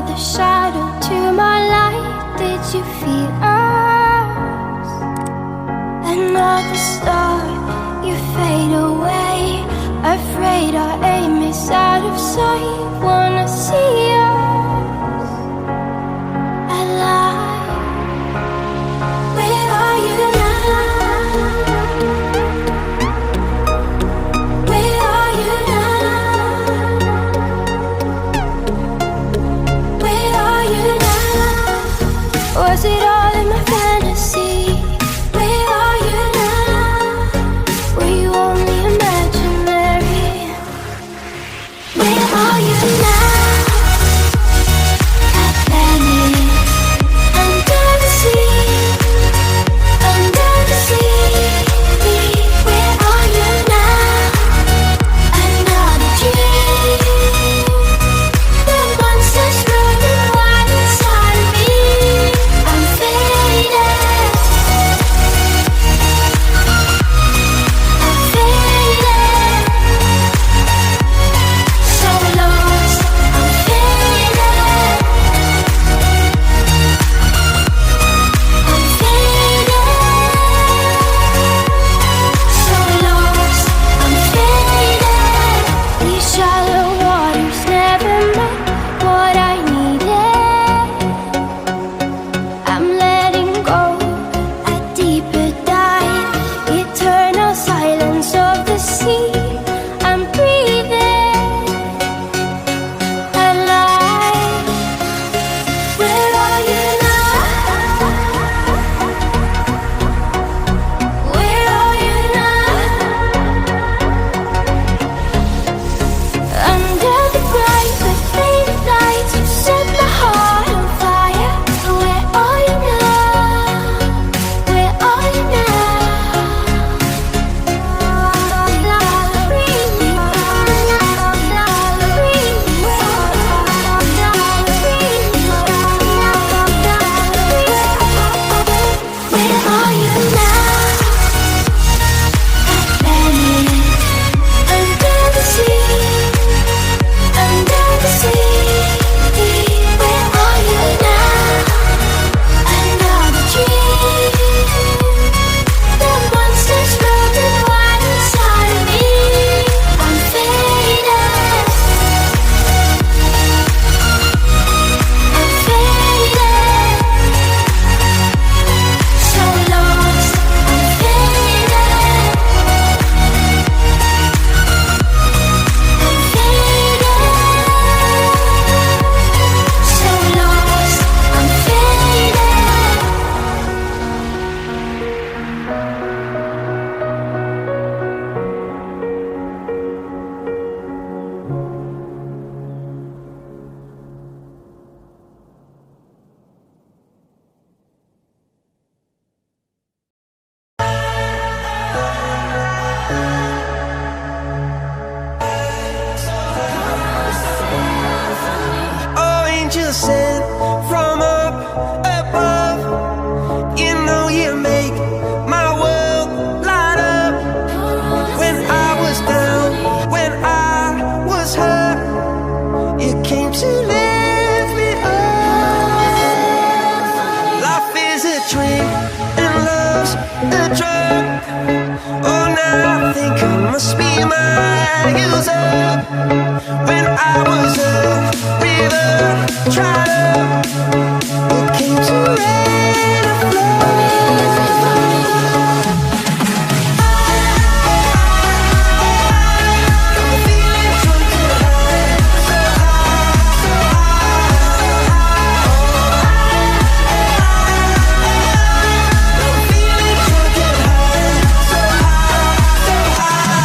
with a shadow to my light. Did you feel us? Another star, you fade away. Afraid our aim is out of sight. Wanna see us alive. Where are you now? Where are you now? Where are you now? Was it all in my fantasy? Where are you now? Were you only imaginary? Where are you now? Atlantis, under the sea, under the sea. Where are you now? Another dream. The monsters running wild inside of me. I'm faded. I'm faded. So lost. I'm faded. I'm faded. So lost. I'm faded. These shallow waters never met what I needed. I'm letting go a deeper dive. Eternal silence of the sea. I'm breathing alive. Where are you now? Where are you now? Under the bright but faded lights, you set my heart on fire. Where are you now? Where are you Where are you now? Atlantis, under the sea, under the sea. Where are you now? Another dream. The monsters running wild inside of me. I'm faded. I'm faded. So lost. I'm faded. I'm faded. So lost. I'm Oh, angels sent from up above. You know you make my world light up. When I was down, when I was hurt, you came to lift me up. Life is a drink and love's a drug. Oh, now I think I must be my user. When I was a river dried up, you came to rain and flood. I'm feeling drunk and high, so high, so high. I'm feeling drunk and high, so high, so high.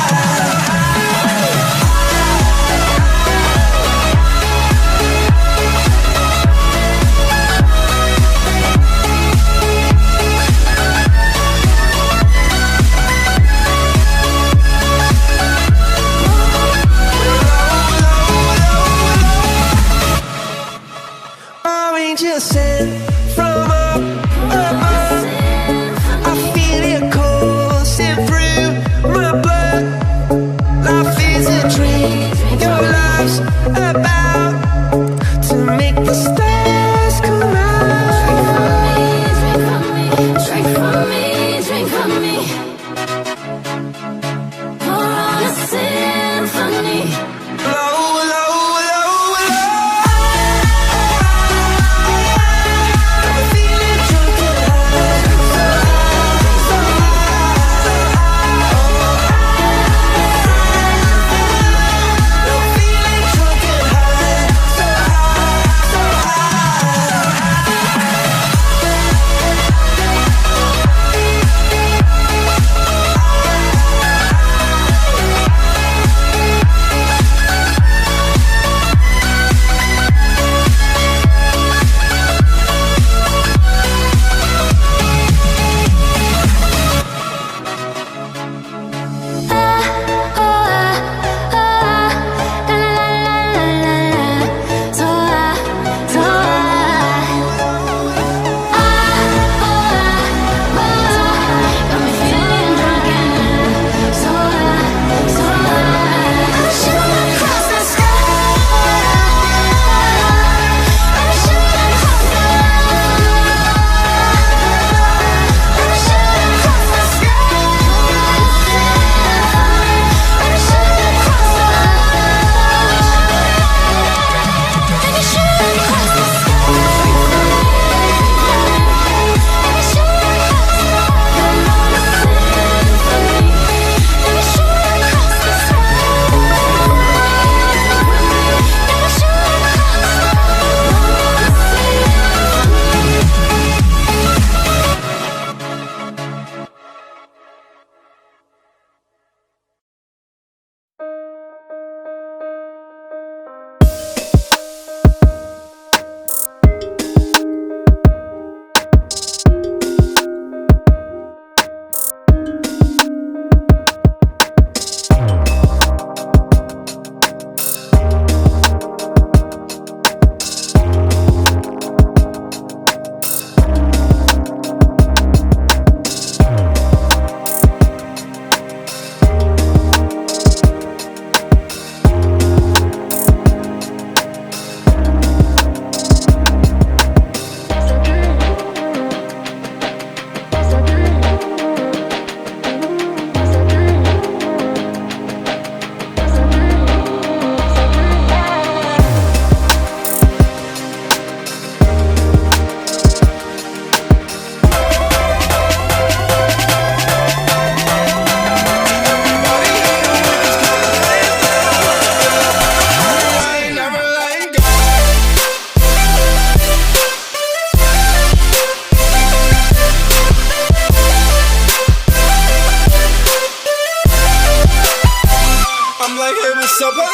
what's up, hello.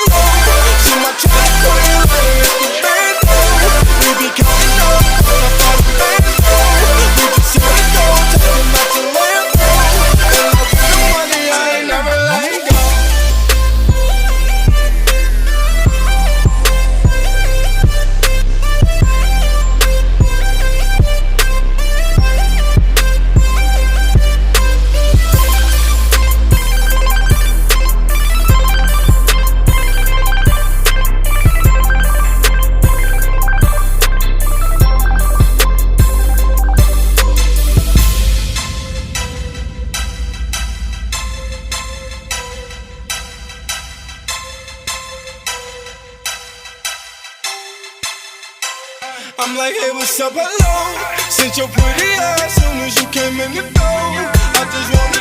See my track queen, like the band. We be counting up, about the band. We just here to go, talking about the land. And I get the money, I ain't never let go. I'm like, hey, what's up, hello. Since your pretty ass soon as you came in the door, I just wanna